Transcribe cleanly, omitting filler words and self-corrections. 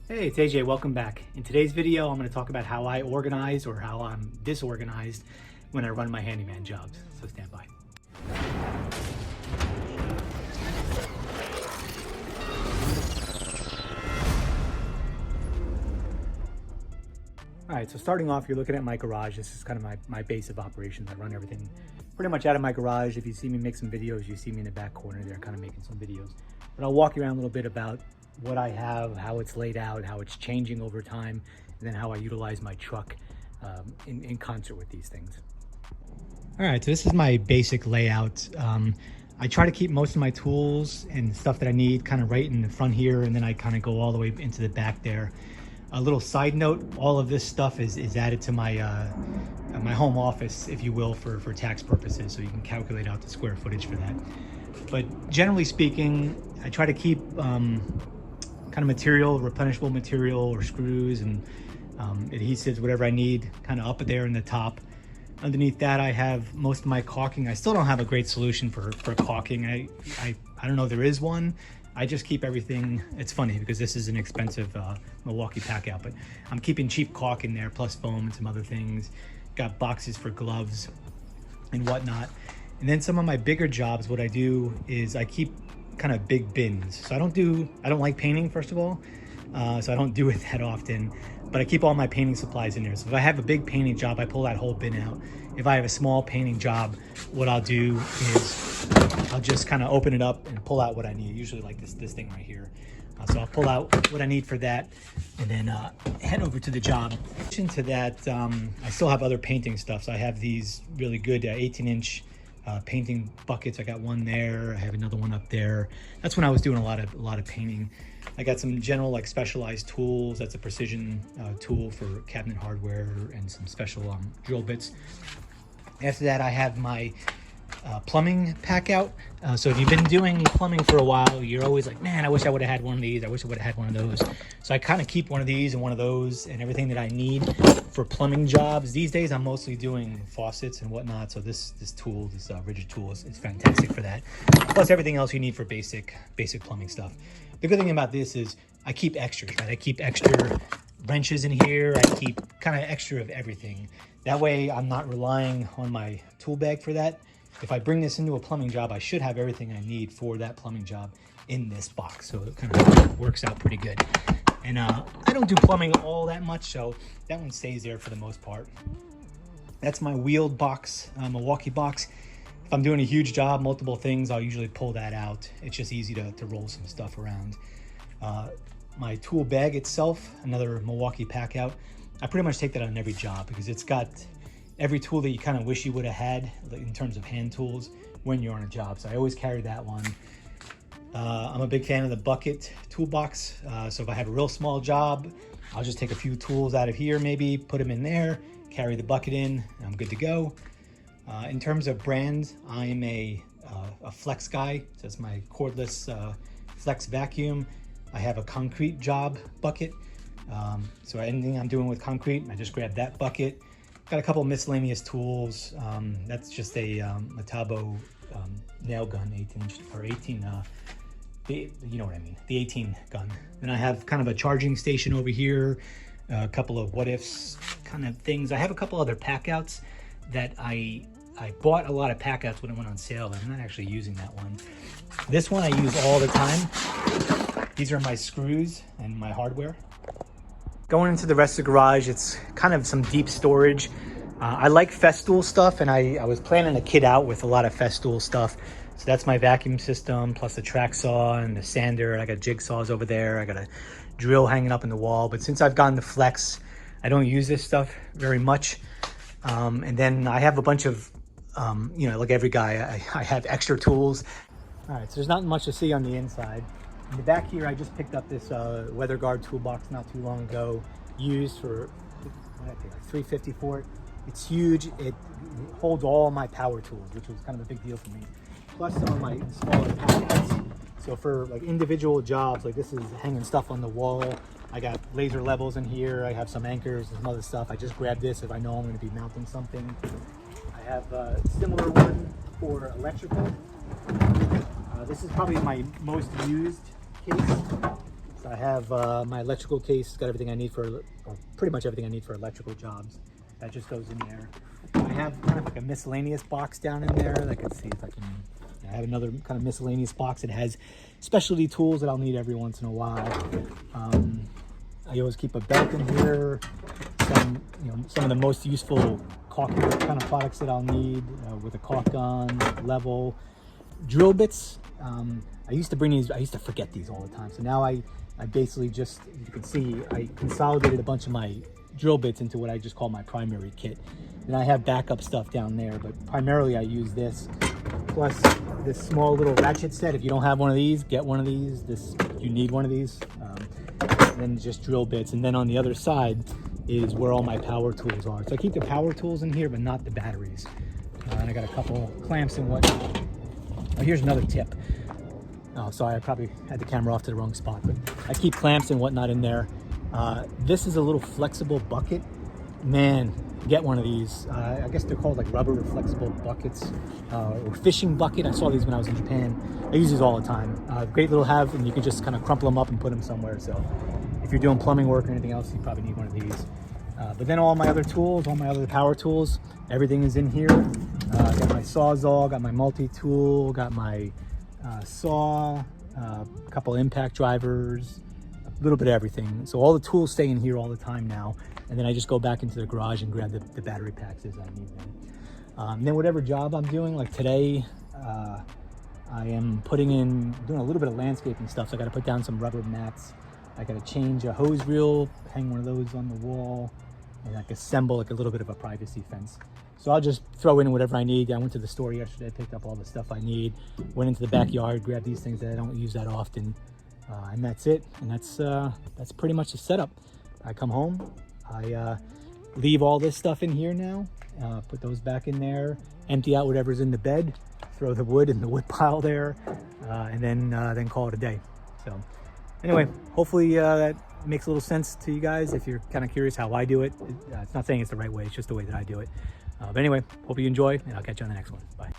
Hey, it's AJ, welcome back. In today's video, I'm going to talk about how I organize or how I'm disorganized when I run my handyman jobs. So stand by. All right, so starting off, you're looking at my garage. This is kind of my base of operations. I run everything pretty much out of my garage. If you see me make some videos, you see me in the back corner there kind of making some videos. But I'll walk you around a little bit about what I have, how it's laid out, how it's changing over time, and then how I utilize my truck in concert with these things. All right, so this is my basic layout. I try to keep most of my tools and stuff that I need kind of right in the front here, and then I kind of go all the way into the back there. A little side note, all of this stuff is added to my my home office, if you will, for tax purposes, so you can calculate out the square footage for that. But generally speaking, I try to keep kind of material, replenishable material or screws and adhesives, whatever I need, kind of up there in the top. Underneath that, I have most of my caulking. I still don't have a great solution for caulking. I don't know if there is one. I just keep everything. It's funny because this is an expensive Milwaukee pack out, but I'm keeping cheap caulk in there, plus foam and some other things. Got boxes for gloves and whatnot. And then some of my bigger jobs, what I do is I keep kind of big bins. So I don't like painting, first of all. So I don't do it that often, but I keep all my painting supplies in there. So if I have a big painting job, I pull that whole bin out. If I have a small painting job, what I'll do is I'll just kind of open it up and pull out what I need. Usually like this thing right here. So I'll pull out what I need for that and then head over to the job. In addition to that, I still have other painting stuff. So I have these really good 18-inch painting buckets. I got one there. I have another one up there. That's when I was doing a lot of painting. I got some general like specialized tools. That's a precision tool for cabinet hardware and some special drill bits. After that, I have my plumbing pack out. So if you've been doing plumbing for a while, you're always like, man, I wish I would have had one of these. I wish I would have had one of those. So I kind of keep one of these and one of those and everything that I need for plumbing jobs. These days, I'm mostly doing faucets and whatnot. So this tool, this rigid tool is fantastic for that. Plus everything else you need for basic plumbing stuff. The good thing about this is I keep extras, right? I keep extra wrenches in here. I keep kind of extra of everything. That way I'm not relying on my tool bag for that. If I bring this into a plumbing job, I should have everything I need for that plumbing job in this box. So it kind of works out pretty good. And I don't do plumbing all that much, so that one stays there for the most part. That's my wheeled box, Milwaukee box. If I'm doing a huge job, multiple things, I'll usually pull that out. It's just easy to roll some stuff around. My tool bag itself, another Milwaukee pack out. I pretty much take that on every job because it's got every tool that you kind of wish you would have had in terms of hand tools when you're on a job. So I always carry that one. I'm a big fan of the bucket toolbox. So if I have a real small job, I'll just take a few tools out of here, maybe put them in there, carry the bucket in, and I'm good to go. In terms of brands, I am a Flex guy. So that's my cordless Flex vacuum. I have a concrete job bucket. So anything I'm doing with concrete, I just grab that bucket. Got a couple of miscellaneous tools. That's just a Metabo nail gun, 18-inch or 18. You know what I mean, the 18 gun. Then I have kind of a charging station over here. A couple of what ifs kind of things. I have a couple other pack outs that I bought a lot of pack outs when it went on sale. I'm not actually using that one. This one I use all the time. These are my screws and my hardware. Going into the rest of the garage, it's kind of some deep storage. I like Festool stuff, and I was planning to kit out with a lot of Festool stuff. So that's my vacuum system, plus the track saw and the sander. I got jigsaws over there. I got a drill hanging up in the wall. But since I've gotten the Flex, I don't use this stuff very much. And then I have a bunch of, like every guy, I have extra tools. All right, so there's not much to see on the inside. In the back here, I just picked up this Weather Guard toolbox not too long ago, used for, what did I pay, like $3.50 for it. It's huge. It holds all my power tools, which was kind of a big deal for me. Plus some of my smaller packets. So for like individual jobs, like this is hanging stuff on the wall. I got laser levels in here. I have some anchors and some other stuff. I just grab this if I know I'm going to be mounting something. I have a similar one for electrical. This is probably my most used case. So I have my electrical case. It's got everything I need for, or pretty much everything I need for electrical jobs. That just goes in there. I have kind of like a miscellaneous box down in there. I can see if I can. I have another kind of miscellaneous box. It has specialty tools that I'll need every once in a while. I always keep a belt in here. Some of the most useful caulking kind of products that I'll need with a caulk gun, level, drill bits. I used to bring these. I used to forget these all the time. So now I basically just, you can see, I consolidated a bunch of my drill bits into what I just call my primary kit. And I have backup stuff down there, but primarily I use this, plus this small little ratchet set. If you don't have one of these, get one of these. You need one of these. And then just drill bits. And then on the other side is where all my power tools are. So I keep the power tools in here, but not the batteries. And I got a couple clamps and whatnot. Oh, here's another tip. Oh, sorry, I probably had the camera off to the wrong spot, but I keep clamps and whatnot in there. This is a little flexible bucket. Man, get one of these. I guess they're called like rubber flexible buckets or fishing bucket. I saw these when I was in Japan. I use these all the time. Great little have, and you can just kind of crumple them up and put them somewhere. So if you're doing plumbing work or anything else, you probably need one of these. But then all my other tools, all my other power tools, everything is in here. Got my Sawzall, got my multi-tool, got my saw, a couple impact drivers, a little bit of everything. So all the tools stay in here all the time now. And then I just go back into the garage and grab the battery packs as I need them. And then whatever job I'm doing, like today, I am doing a little bit of landscaping stuff. So I got to put down some rubber mats. I got to change a hose reel, hang one of those on the wall, and like assemble like a little bit of a privacy fence. So I'll just throw in whatever I need. I went to the store yesterday, picked up all the stuff I need, went into the backyard, grabbed these things that I don't use that often, and that's it. And that's pretty much the setup. I come home, I leave all this stuff in here now, put those back in there, empty out whatever's in the bed, throw the wood in the wood pile there, and then call it a day. So anyway, hopefully that makes a little sense to you guys if you're kind of curious how I do it. It's not saying it's the right way, it's just the way that I do it. But anyway, hope you enjoy, and I'll catch you on the next one. Bye.